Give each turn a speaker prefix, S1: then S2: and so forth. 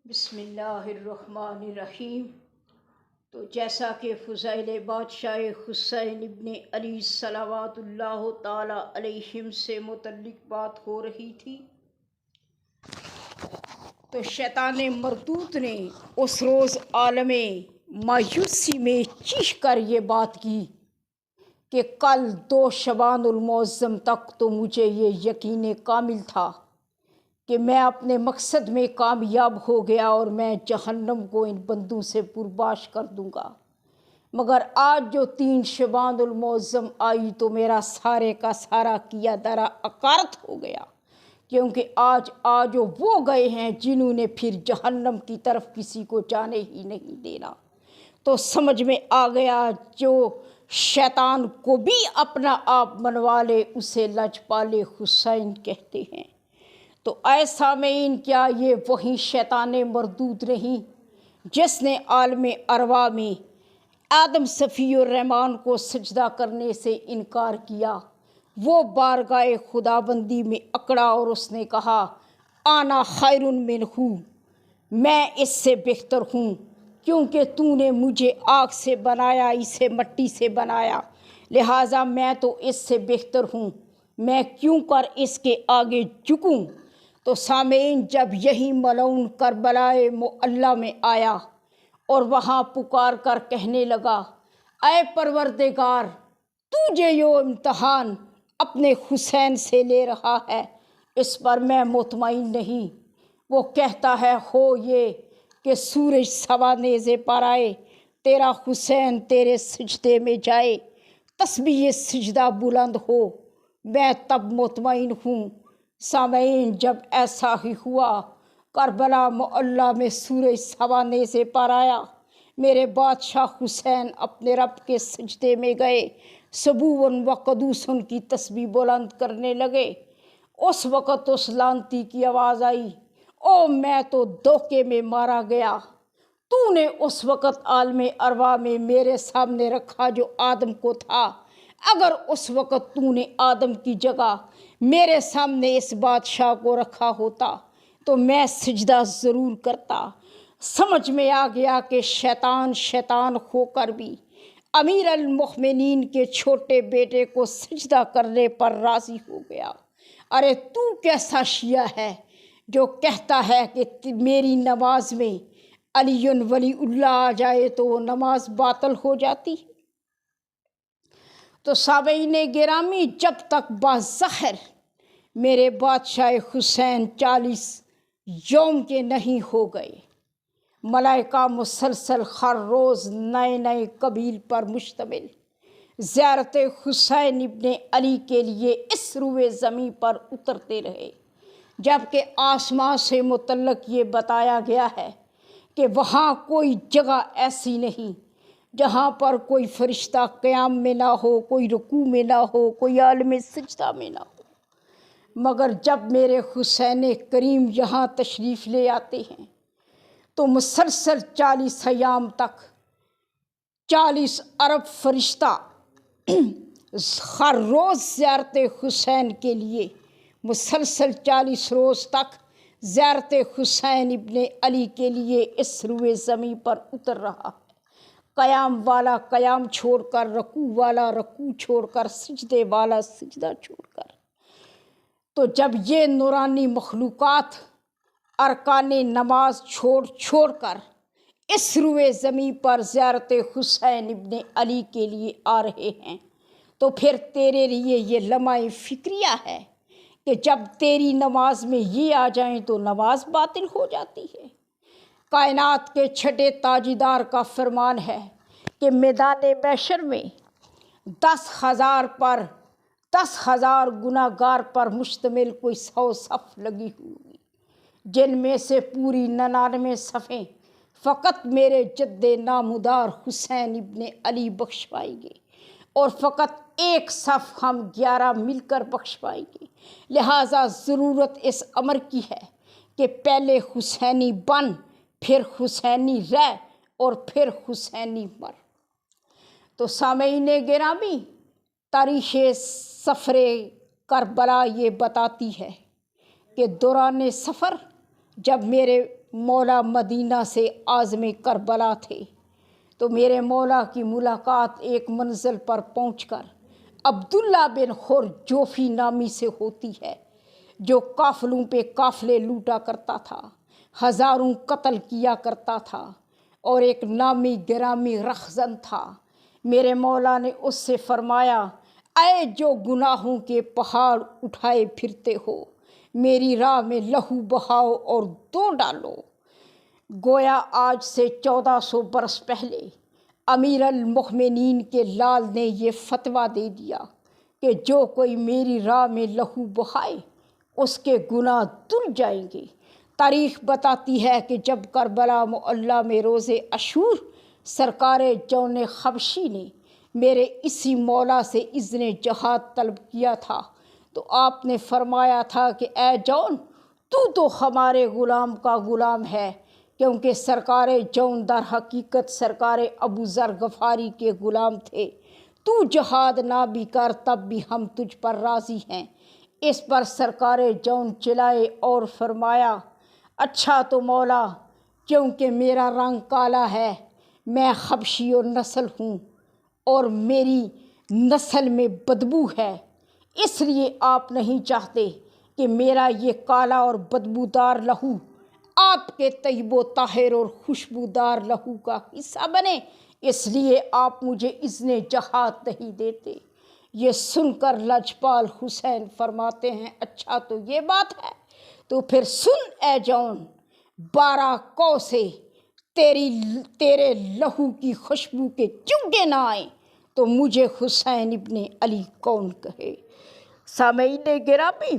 S1: بسم اللہ الرحمن الرحیم۔ تو جیسا کہ فضائل بادشاہ حسین ابن علی صلوات اللہ تعالی علیہم سے متعلق بات ہو رہی تھی، تو شیطان مردود نے اس روز عالم مایوسی میں چیخ کر یہ بات کی کہ کل 2 شعبان المعظم تک تو مجھے یہ یقین کامل تھا کہ میں اپنے مقصد میں کامیاب ہو گیا اور میں جہنم کو ان بندوں سے پرباش کر دوں گا، مگر آج جو 3 شعبان المعظم آئی تو میرا سارے کا سارا کیا درا اکارت ہو گیا، کیونکہ آج وہ گئے ہیں جنہوں نے پھر جہنم کی طرف کسی کو جانے ہی نہیں دینا۔ تو سمجھ میں آ گیا جو شیطان کو بھی اپنا آپ منوا لے اسے لجپال حسین کہتے ہیں۔ تو اے سامعین، کیا یہ وہی شیطان مردود نہیں جس نے عالم ارواح میں آدم صفی الرحمن کو سجدہ کرنے سے انکار کیا؟ وہ بارگاہ خداوندی میں اکڑا اور اس نے کہا آنا خیر منہ، میں اس سے بہتر ہوں، کیونکہ تو نے مجھے آگ سے بنایا، اسے مٹی سے بنایا، لہٰذا میں تو اس سے بہتر ہوں، میں کیوں کر اس کے آگے جھکوں؟ تو سامعین، جب یہی ملعون کربلائے معلیٰ میں آیا اور وہاں پکار کر کہنے لگا اے پروردگار، تو جو امتحان اپنے حسین سے لے رہا ہے اس پر میں مطمئن نہیں۔ وہ کہتا ہے ہو یہ کہ سورج سوا نیزے پر آئے، تیرا حسین تیرے سجدے میں جائے، تسبیح سجدہ بلند ہو، میں تب مطمئن ہوں۔ سامعین، جب ایسا ہی ہوا، کربلا معلیٰ میں سورج سوا نیزے پر آیا، میرے بادشاہ حسین اپنے رب کے سجدے میں گئے، سبوون و قدوسن کی تسبیح بلند کرنے لگے۔ اس وقت اس لعنتی کی آواز آئی او میں تو دھوکے میں مارا گیا، تو نے اس وقت عالم ارواح میں میرے سامنے رکھا جو آدم کو تھا، اگر اس وقت تو نے آدم کی جگہ میرے سامنے اس بادشاہ کو رکھا ہوتا تو میں سجدہ ضرور کرتا۔ سمجھ میں آ گیا کہ شیطان ہو کر بھی امیر المؤمنین کے چھوٹے بیٹے کو سجدہ کرنے پر راضی ہو گیا۔ ارے تو کیسا شیعہ ہے جو کہتا ہے کہ میری نماز میں علی ولی اللہ آ جائے تو وہ نماز باطل ہو جاتی؟ تو سامعین گرامی، جب تک بظاہر میرے بادشاہ حسین 40 یوم کے نہیں ہو گئے، ملائکہ مسلسل ہر روز نئے قبیل پر مشتمل زیارت حسین ابن علی کے لیے اس روئے زمیں پر اترتے رہے، جبکہ آسمان سے متعلق یہ بتایا گیا ہے کہ وہاں کوئی جگہ ایسی نہیں جہاں پر کوئی فرشتہ قیام میں نہ ہو، کوئی رکوع میں نہ ہو، کوئی عالم سجدہ میں نہ ہو، مگر جب میرے حسین کریم یہاں تشریف لے آتے ہیں تو مسلسل 40 ایام تک 40 ارب فرشتہ ہر روز زیارت حسین کے لیے مسلسل 40 روز تک زیارت حسین ابن علی کے لیے اس روئے زمیں پر اتر رہا ہے، قیام والا قیام چھوڑ کر، رکوع والا رکوع چھوڑ کر، سجدے والا سجدہ چھوڑ کر۔ تو جب یہ نورانی مخلوقات ارکان نماز چھوڑ کر اس روئے زمیں پر زیارت حسین ابن علی کے لیے آ رہے ہیں، تو پھر تیرے لیے یہ لمحہ فکریہ ہے کہ جب تیری نماز میں یہ آ جائیں تو نماز باطل ہو جاتی ہے۔ کائنات کے چھٹے تاجدار کا فرمان ہے کہ میدان محشر میں 10,000 گناہ گار پر مشتمل کوئی 100 صف لگی ہوئی، جن میں سے پوری 99 صفیں فقط میرے جد نامدار حسین ابن علی بخشوائیں گے، اور فقط 1 صف ہم 11 مل کر بخشوائیں گے۔ لہٰذا ضرورت اس امر کی ہے کہ پہلے حسینی بن، پھر حسینی رہ، اور پھر حسینی مر۔ تو سامعین گرامی، تاریخ سفر کربلا یہ بتاتی ہے کہ دوران سفر جب میرے مولا مدینہ سے عازم کربلا تھے، تو میرے مولا کی ملاقات ایک منزل پر پہنچ کر عبداللہ بن خرجوفی نامی سے ہوتی ہے، جو قافلوں پہ قافلے لوٹا کرتا تھا، ہزاروں قتل کیا کرتا تھا اور ایک نامی گرامی رخزن تھا۔ میرے مولا نے اس سے فرمایا، اے جو گناہوں کے پہاڑ اٹھائے پھرتے ہو، میری راہ میں لہو بہاؤ اور دو ڈالو۔ گویا آج سے 1400 برس پہلے امیر المؤمنین کے لال نے یہ فتویٰ دے دیا کہ جو کوئی میری راہ میں لہو بہائے اس کے گناہ دھل جائیں گے۔ تاریخ بتاتی ہے کہ جب کربلا معلیٰ میں روز عاشور سرکار جون حبشی نے میرے اسی مولا سے اذن جہاد طلب کیا تھا، تو آپ نے فرمایا تھا کہ اے جون، تو ہمارے غلام کا غلام ہے، کیونکہ سرکار جون در حقیقت سرکار ابو ذر غفاری کے غلام تھے۔ تو جہاد نہ بھی کر تب بھی ہم تجھ پر راضی ہیں۔ اس پر سرکار جون چلائے اور فرمایا، اچھا تو مولا، کیونکہ میرا رنگ کالا ہے، میں حبشی و نسل ہوں اور میری نسل میں بدبو ہے، اس لیے آپ نہیں چاہتے کہ میرا یہ کالا اور بدبودار لہو آپ کے طیب و طاہر اور خوشبودار لہو کا حصہ بنے، اس لیے آپ مجھے اذن جہاد نہیں دیتے۔ یہ سن کر لجپال حسین فرماتے ہیں، اچھا تو یہ بات ہے، تو پھر سن اے جون، 12 کو سے تیرے لہو کی خوشبو کے چنگے نہ آئیں تو مجھے حسین ابن علی کون کہے۔ سامعین گرامی،